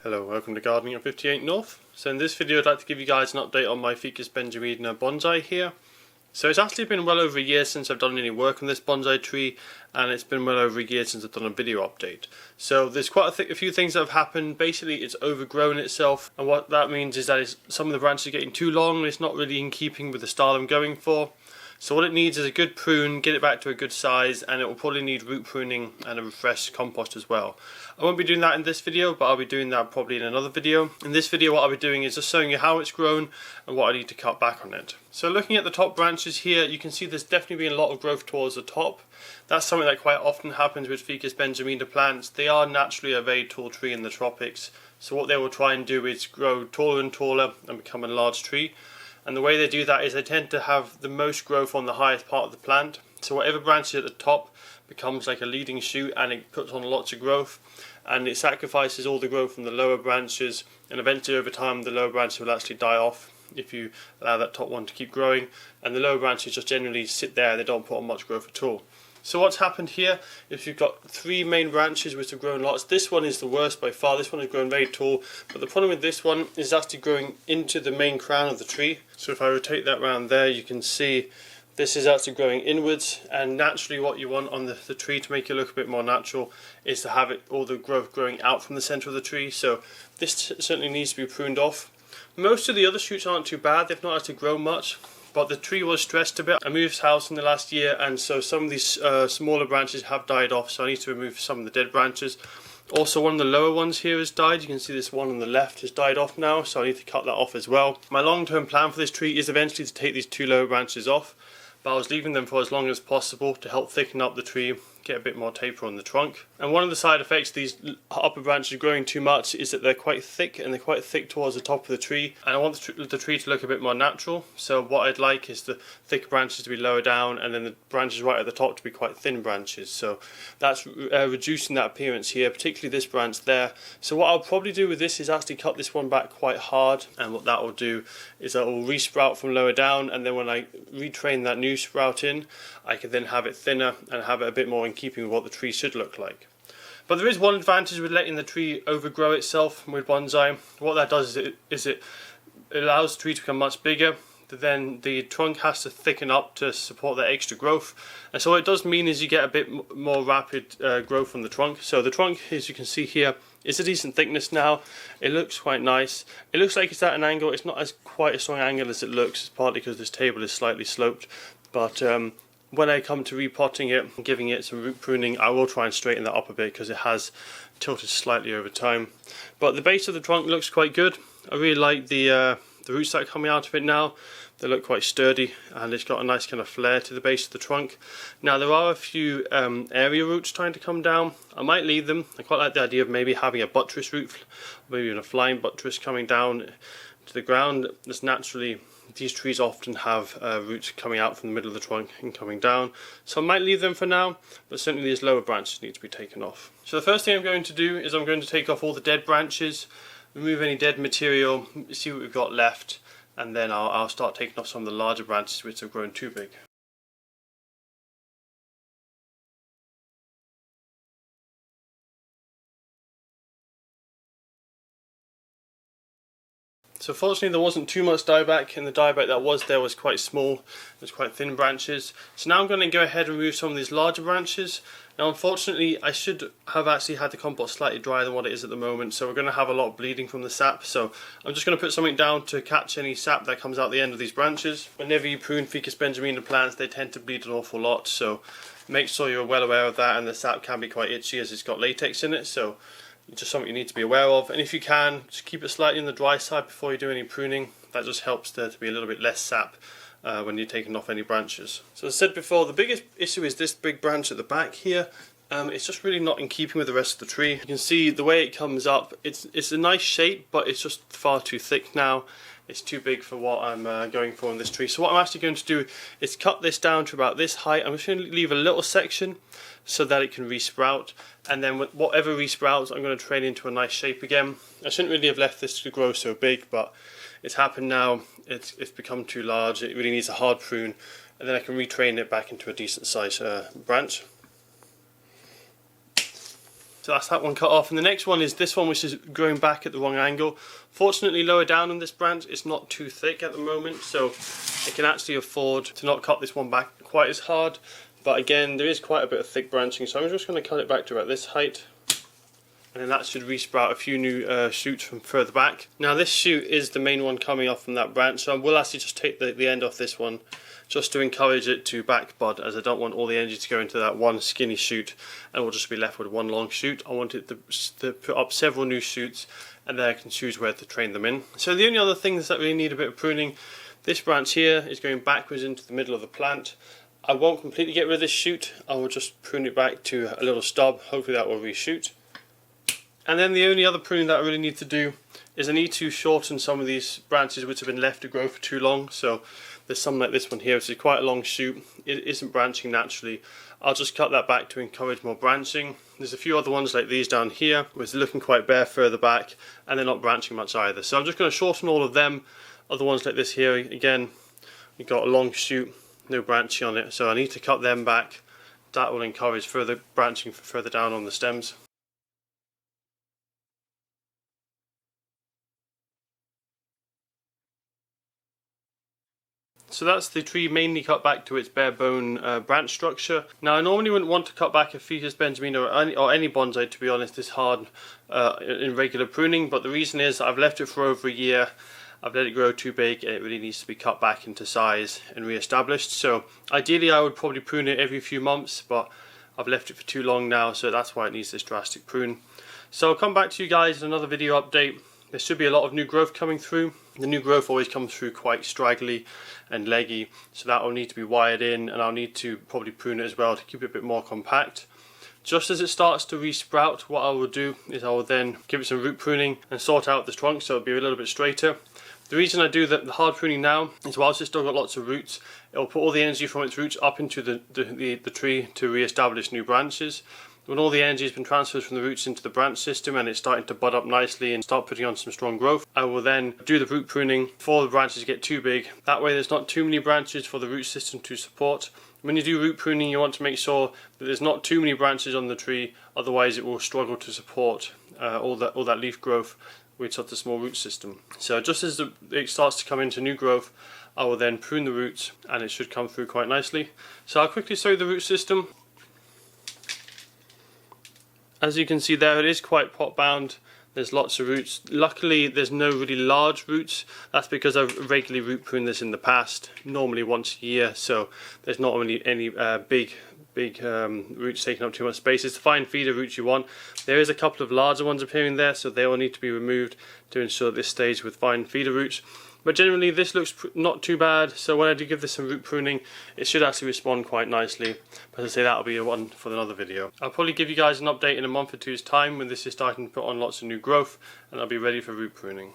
Hello, welcome to Gardening at 58 North. So in this video I'd like to give you guys an update on my Ficus benjamina bonsai here. So it's actually been well over a year since I've done any work on this bonsai tree, and it's been well over a year since I've done a video update. So there's quite a few things that have happened. Basically it's overgrown itself, and what that means is that some of the branches are getting too long and it's not really in keeping with the style I'm going for. So what it needs is a good prune, get it back to a good size, and it will probably need root pruning and a refreshed compost as well. I won't be doing that in this video, but I'll be doing that probably in another video. In this video what I'll be doing is just showing you how it's grown and what I need to cut back on it. So looking at the top branches here, you can see there's definitely been a lot of growth towards the top. That's something that quite often happens with Ficus benjamina plants. They are naturally a very tall tree in the tropics, so what they will try and do is grow taller and taller and become a large tree. And the way they do that is they tend to have the most growth on the highest part of the plant. So whatever branch is at the top becomes like a leading shoot, and it puts on lots of growth, and it sacrifices all the growth from the lower branches, and eventually over time the lower branches will actually die off if you allow that top one to keep growing, and the lower branches just generally sit there, they don't put on much growth at all. So what's happened here is you've got three main branches which have grown lots. This one is the worst by far. This one has grown very tall, but the problem with this one is actually growing into the main crown of the tree. So if I rotate that round there, you can see this is actually growing inwards, and naturally what you want on the tree to make it look a bit more natural is to have all the growth growing out from the centre of the tree. So this certainly needs to be pruned off. Most of the other shoots aren't too bad, they've not actually grown much. But the tree was stressed a bit. I moved house in the last year, and so some of these smaller branches have died off, so I need to remove some of the dead branches. Also, one of the lower ones here has died. You can see this one on the left has died off now, so I need to cut that off as well. My long-term plan for this tree is eventually to take these two lower branches off, but I was leaving them for as long as possible to help thicken up the tree, get a bit more taper on the trunk. And one of the side effects of these upper branches growing too much is that they're quite thick, and they're quite thick towards the top of the tree, and I want the tree to look a bit more natural. So what I'd like is the thicker branches to be lower down, and then the branches right at the top to be quite thin branches. So that's reducing that appearance here, particularly this branch there. So what I'll probably do with this is actually cut this one back quite hard, and what that will do is that will re-sprout from lower down, and then when I retrain that new sprout in, I can then have it thinner and have it a bit more in keeping with what the tree should look like. But there is one advantage with letting the tree overgrow itself with bonsai. What that does is it allows the tree to become much bigger, then the trunk has to thicken up to support that extra growth, and so what it does mean is you get a bit more rapid growth from the trunk. So the trunk, as you can see here, is a decent thickness now. It looks quite nice. It looks like it's at an angle. It's not as quite a strong angle as it looks. It's partly because this table is slightly sloped, but when I come to repotting it and giving it some root pruning, I will try and straighten that up a bit because it has tilted slightly over time. But the base of the trunk looks quite good. I really like the roots that are coming out of it now. They look quite sturdy, and it's got a nice kind of flare to the base of the trunk. Now there are a few area roots trying to come down. I might leave them. I quite like the idea of maybe having a buttress root, maybe even a flying buttress coming down to the ground. There's naturally, these trees often have roots coming out from the middle of the trunk and coming down, so I might leave them for now, but certainly these lower branches need to be taken off. So the first thing I'm going to do is I'm going to take off all the dead branches, remove any dead material, see what we've got left, and then I'll start taking off some of the larger branches which have grown too big. So fortunately there wasn't too much dieback, and the dieback that was there was quite small. It was quite thin branches. So now I'm going to go ahead and remove some of these larger branches. Now unfortunately I should have actually had the compost slightly drier than what it is at the moment, so we're going to have a lot of bleeding from the sap. So I'm just going to put something down to catch any sap that comes out the end of these branches. Whenever you prune Ficus benjamina plants, they tend to bleed an awful lot, so make sure you're well aware of that, and the sap can be quite itchy as it's got latex in it, so just something you need to be aware of. And if you can, just keep it slightly on the dry side before you do any pruning. That just helps there to be a little bit less sap when you're taking off any branches. So as I said before, the biggest issue is this big branch at the back here. It's just really not in keeping with the rest of the tree. You can see the way it comes up, it's a nice shape, but it's just far too thick now. It's too big for what I'm going for in this tree. So what I'm actually going to do is cut this down to about this height. I'm just going to leave a little section so that it can resprout, and then whatever resprouts I'm going to train into a nice shape again. I shouldn't really have left this to grow so big, but it's happened now. It's become too large. It really needs a hard prune, and then I can retrain it back into a decent size branch. So that's that one cut off, and the next one is this one, which is growing back at the wrong angle. Fortunately, lower down on this branch it's not too thick at the moment, so I can actually afford to not cut this one back quite as hard. But again, there is quite a bit of thick branching, so I'm just going to cut it back to about this height. And then that should resprout a few new shoots from further back. Now this shoot is the main one coming off from that branch, so I will actually just take the end off this one, just to encourage it to back bud, as I don't want all the energy to go into that one skinny shoot and we'll just be left with one long shoot. I want it to put up several new shoots, and then I can choose where to train them in. So the only other things that really need a bit of pruning, this branch here is going backwards into the middle of the plant. I won't completely get rid of this shoot, I will just prune it back to a little stub, hopefully that will reshoot. And then the only other pruning that I really need to do is I need to shorten some of these branches which have been left to grow for too long. So there's some like this one here, which is quite a long shoot. It isn't branching naturally. I'll just cut that back to encourage more branching. There's a few other ones like these down here, which are looking quite bare further back, and they're not branching much either. So I'm just going to shorten all of them. Other ones like this here, again, you've got a long shoot, no branching on it, so I need to cut them back. That will encourage further branching further down on the stems. So that's the tree mainly cut back to its bare bone branch structure. Now I normally wouldn't want to cut back a Ficus benjamina or any bonsai, to be honest, this hard in regular pruning, but the reason is I've left it for over a year. I've let it grow too big and it really needs to be cut back into size and re-established. So ideally I would probably prune it every few months, but I've left it for too long now, so that's why it needs this drastic prune. So I'll come back to you guys in another video update. There should be a lot of new growth coming through. The new growth always comes through quite straggly and leggy, so that will need to be wired in, and I'll need to probably prune it as well to keep it a bit more compact. Just as it starts to resprout, what I will do is I will then give it some root pruning and sort out the trunk so it'll be a little bit straighter. The reason I do the hard pruning now is whilst it's still got lots of roots, it will put all the energy from its roots up into the tree to re-establish new branches. When all the energy has been transferred from the roots into the branch system and it's starting to bud up nicely and start putting on some strong growth, I will then do the root pruning before the branches get too big. That way there's not too many branches for the root system to support. When you do root pruning, you want to make sure that there's not too many branches on the tree, otherwise it will struggle to support all that leaf growth with such a small root system. So just as it starts to come into new growth, I will then prune the roots and it should come through quite nicely. So I'll quickly show you the root system. As you can see there, it is quite pot bound. There's lots of roots. Luckily there's no really large roots. That's because I've regularly root pruned this in the past, normally once a year, so there's not really any big roots taking up too much space. It's the fine feeder roots you want. There is a couple of larger ones appearing there, so they will need to be removed to ensure this stays with fine feeder roots. But generally this looks not too bad, so when I do give this some root pruning, it should actually respond quite nicely. But as I say, that'll be one for another video. I'll probably give you guys an update in a month or two's time when this is starting to put on lots of new growth, and I'll be ready for root pruning.